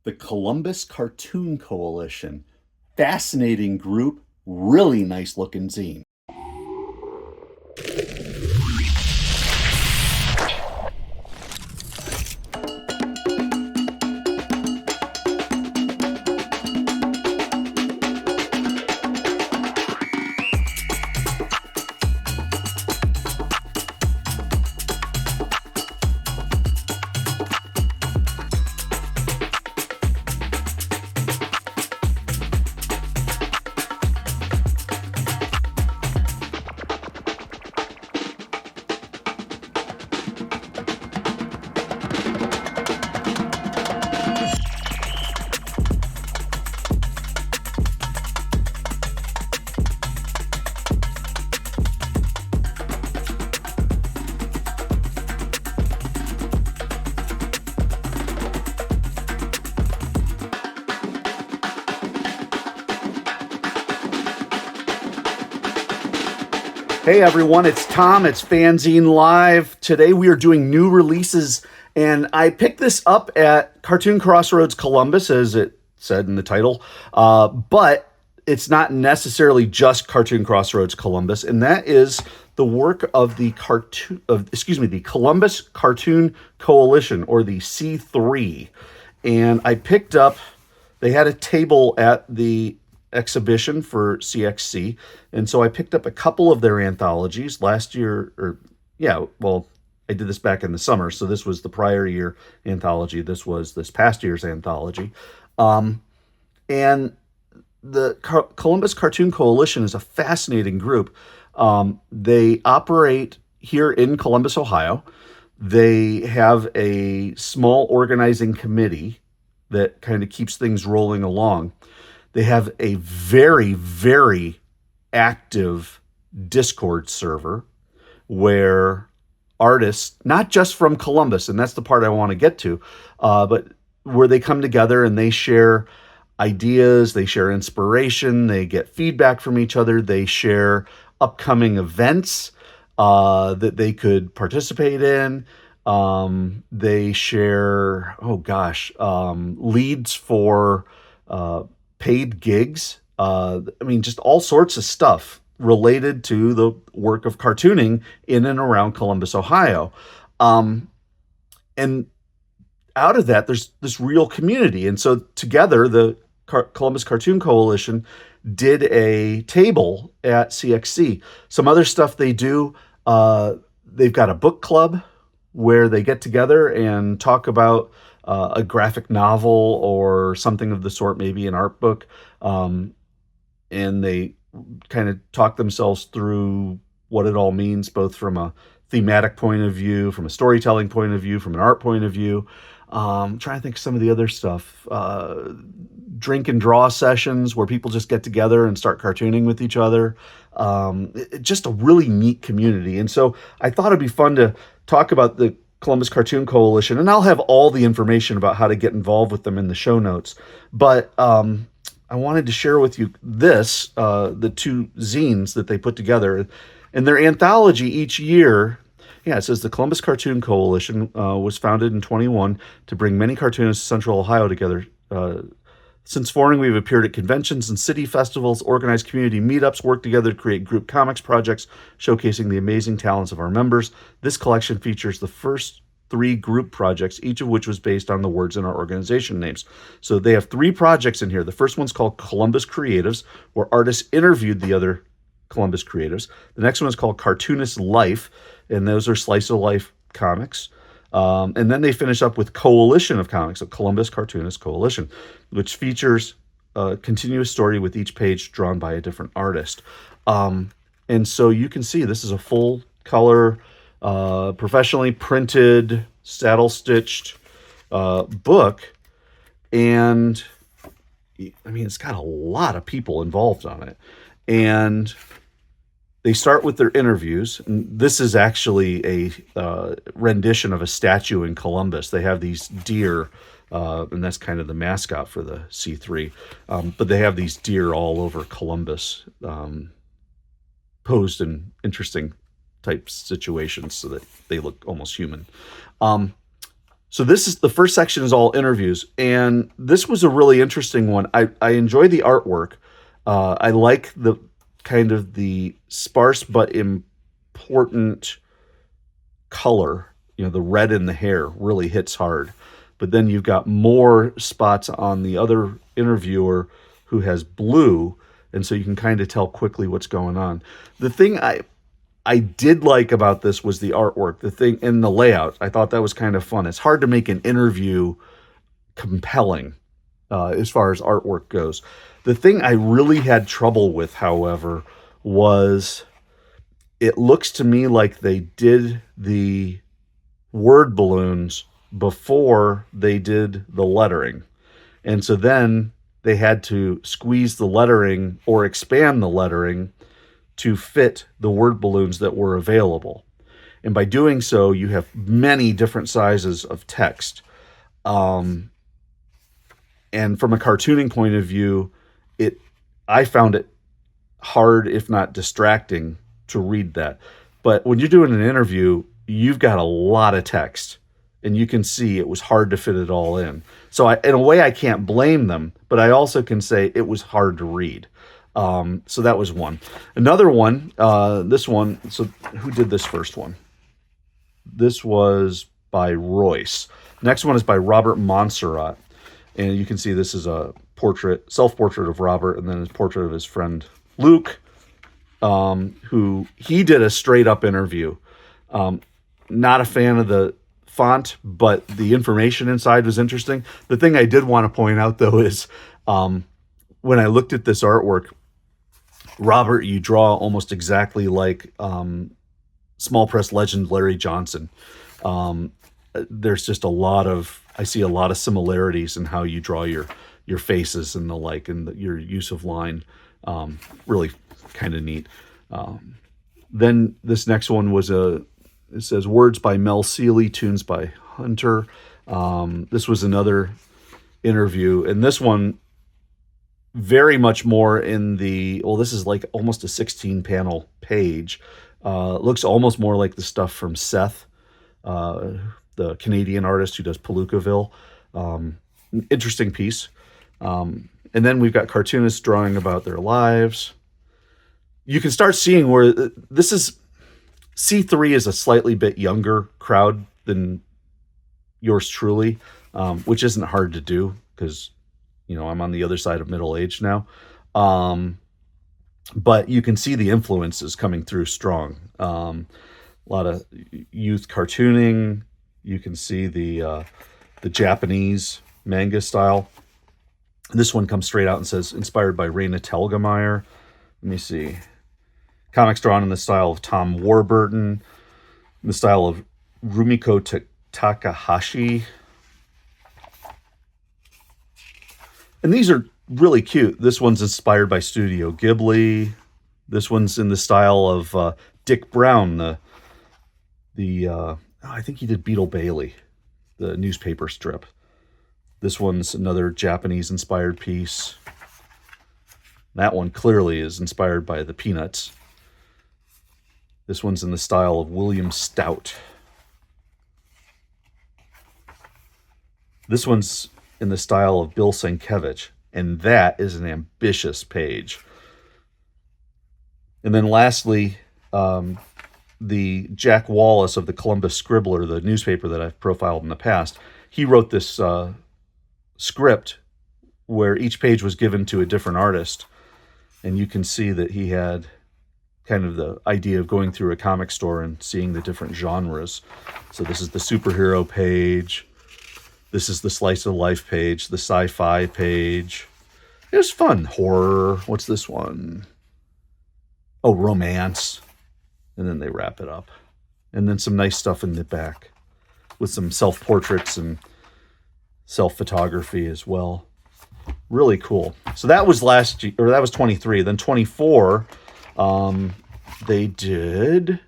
the Columbus Cartoon Coalition. Fascinating group, really nice looking zine. Hey everyone, it's Tom. It's FANzine Live. Today we are doing new releases, and I picked this up at Cartoon Crossroads Columbus, as it said in the title. But it's not necessarily just Cartoon Crossroads Columbus, and that is the work of the Columbus Cartoon Coalition, or the C3. And I picked up. They had a table at the exhibition for CXC, and so I picked up a couple of their anthologies last year, I did this back in the summer, so this was the prior year anthology. This was this past year's anthology. And the Columbus Cartoon Coalition is a fascinating group. They operate here in Columbus, Ohio. They have a small organizing committee that kind of keeps things rolling along. They have a very, very active Discord server where artists, not just from Columbus, and that's the part I want to get to, but where they come together and they share ideas, they share inspiration, they get feedback from each other, they share upcoming events that they could participate in. They share, leads for paid gigs. Just all sorts of stuff related to the work of cartooning in and around Columbus, Ohio. And out of that, there's this real community. And so together, the Columbus Cartoon Coalition did a table at CXC. Some other stuff they do, they've got a book club where they get together and talk about a graphic novel or something of the sort, maybe an art book. And they kind of talk themselves through what it all means, both from a thematic point of view, from a storytelling point of view, from an art point of view. Trying to think of some of the other stuff. Drink and draw sessions where people just get together and start cartooning with each other. Just a really neat community. And so I thought it'd be fun to talk about the Columbus Cartoon Coalition, and I'll have all the information about how to get involved with them in the show notes. But I wanted to share with you this, the two zines that they put together. And their anthology each year, it says the Columbus Cartoon Coalition was founded in 21 to bring many cartoonists of Central Ohio together. Since forming, we've appeared at conventions and city festivals, organized community meetups, worked together to create group comics projects, showcasing the amazing talents of our members. This collection features the first 3 group projects, each of which was based on the words in our organization names. So they have 3 projects in here. The first one's called Columbus Creatives, where artists interviewed the other Columbus creatives. The next one is called Cartoonist Life, and those are slice of life comics. And then they finish up with Coalition of Comics, a Columbus Cartoonist Coalition, which features a continuous story with each page drawn by a different artist. And so you can see this is a full color, professionally printed, saddle-stitched book. And it's got a lot of people involved on it. And they start with their interviews. And this is actually a rendition of a statue in Columbus. They have these deer, and that's kind of the mascot for the C3. But they have these deer all over Columbus, posed in interesting type situations so that they look almost human. So this is the first section is all interviews, and this was a really interesting one. I enjoy the artwork. I like the kind of the sparse but important color. You know, the red in the hair really hits hard. But then you've got more spots on the other interviewer who has blue, and so you can kind of tell quickly what's going on. The thing I did like about this was the artwork, the thing in the layout. I thought that was kind of fun. It's hard to make an interview compelling as far as artwork goes. The thing I really had trouble with, however, was it looks to me like they did the word balloons before they did the lettering. And so then they had to squeeze the lettering or expand the lettering to fit the word balloons that were available. And by doing so, you have many different sizes of text. And from a cartooning point of view, I found it hard, if not distracting, to read that. But when you're doing an interview, you've got a lot of text, and you can see it was hard to fit it all in. So in a way, I can't blame them, but I also can say it was hard to read. So that was one. Another one, this one, so who did this first one? This was by Royce. Next one is by Robert Montserrat. And you can see this is a portrait, self-portrait of Robert, and then his portrait of his friend Luke, who he did a straight-up interview. Not a fan of the font, but the information inside was interesting. The thing I did want to point out, though, is when I looked at this artwork, Robert, you draw almost exactly like small press legend Larry Johnson. There's just I see a lot of similarities in how you draw your faces and the like, and your use of line. Really kind of neat. Then this next one was it says words by Mel Seeley, tunes by Hunter. This was another interview, and this one very much more in this is like almost a 16 panel page. Looks almost more like the stuff from Seth, the Canadian artist who does Palookaville. Interesting piece. And then we've got cartoonists drawing about their lives. You can start seeing where this is. C3 is a slightly bit younger crowd than yours truly, which isn't hard to do because, I'm on the other side of middle age now. But you can see the influences coming through strong. A lot of youth cartooning. You can see the Japanese manga style. This one comes straight out and says, inspired by Raina Telgemeier. Let me see. Comics drawn in the style of Tom Warburton, in the style of Rumiko Takahashi. And these are really cute. This one's inspired by Studio Ghibli. This one's in the style of Dick Brown, I think he did Beetle Bailey, the newspaper strip. This one's another Japanese-inspired piece. That one clearly is inspired by the Peanuts. This one's in the style of William Stout. This one's in the style of Bill Sienkiewicz, and that is an ambitious page. And then lastly, the Jack Wallace of the Columbus Scribbler, the newspaper that I've profiled in the past, he wrote this script where each page was given to a different artist. And you can see that he had kind of the idea of going through a comic store and seeing the different genres. So this is the superhero page. This is the slice of life page, the sci-fi page. It was fun. Horror. What's this one? Oh, romance. And then they wrap it up. And then some nice stuff in the back with some self-portraits and self-photography as well. Really cool. So that was that was 23. Then 24, they did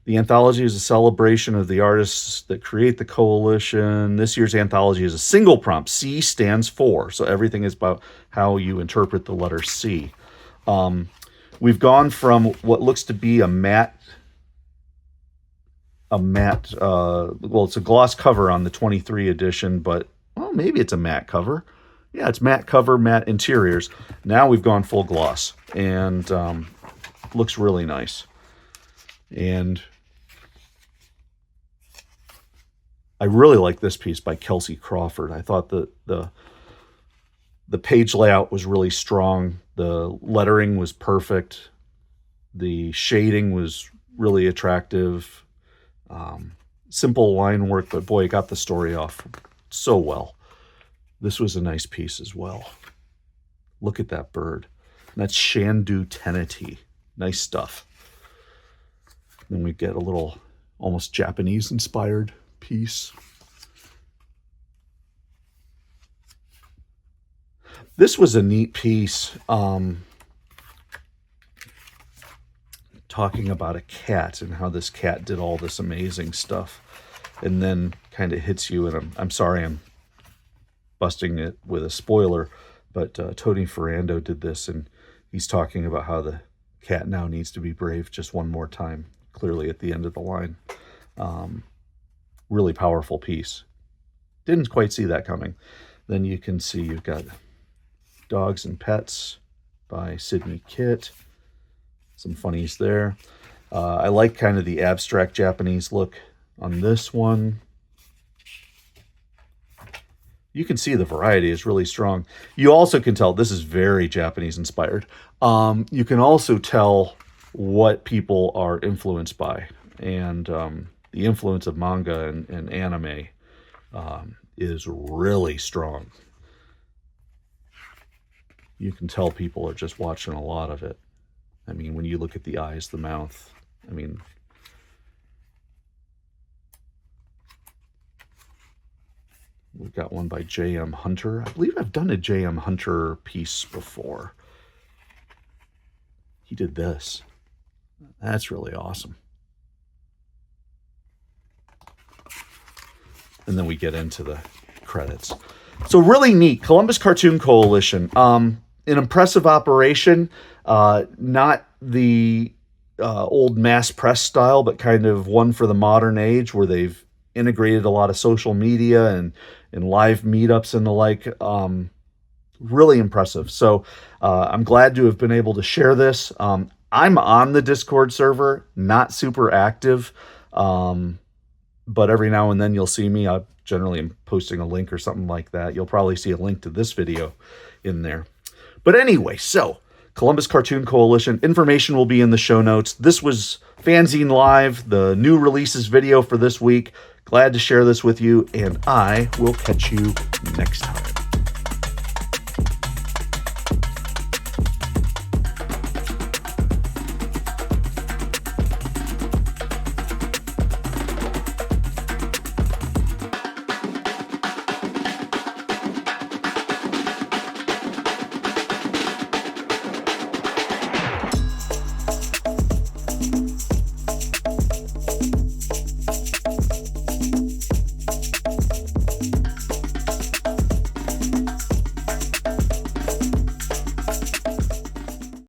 the anthology is a celebration of the artists that create the coalition. This year's anthology is a single prompt. C stands for. So everything is about how you interpret the letter C. We've gone from what looks to be a matte a matte, well, it's a gloss cover on the 23 edition, but, well, maybe it's a matte cover. Yeah, it's matte cover, matte interiors. Now we've gone full gloss, and looks really nice. And I really like this piece by Kelsey Crawford. I thought the page layout was really strong. The lettering was perfect. The shading was really attractive. Simple line work, but boy, it got the story off so well. This was a nice piece as well. Look at that bird. And that's Shandu Teneti. Nice stuff. Then we get a little almost Japanese-inspired piece. This was a neat piece, talking about a cat and how this cat did all this amazing stuff, and then kind of hits you. And I'm sorry I'm busting it with a spoiler, but Tony Ferrando did this, and he's talking about how the cat now needs to be brave just one more time, clearly at the end of the line. Really powerful piece. Didn't quite see that coming. Then you can see you've got Dogs and Pets by Sydney Kitt. Some funnies there. I like kind of the abstract Japanese look on this one. You can see the variety is really strong. You also can tell this is very Japanese inspired. You can also tell what people are influenced by. And the influence of manga and anime is really strong. You can tell people are just watching a lot of it. I mean, when you look at the eyes, the mouth, I mean, we've got one by J.M. Hunter. I believe I've done a J.M. Hunter piece before. He did this. That's really awesome. And then we get into the credits. So really neat. Columbus Cartoon Coalition. An impressive operation. Not the old mass press style, but kind of one for the modern age where they've integrated a lot of social media and live meetups and the like. Really impressive. So I'm glad to have been able to share this. I'm on the Discord server, not super active, but every now and then you'll see me. I generally am posting a link or something like that. You'll probably see a link to this video in there. But anyway, so Columbus Cartoon Coalition. Information will be in the show notes. This was FANzine Live, the new releases video for this week. Glad to share this with you, and I will catch you next time.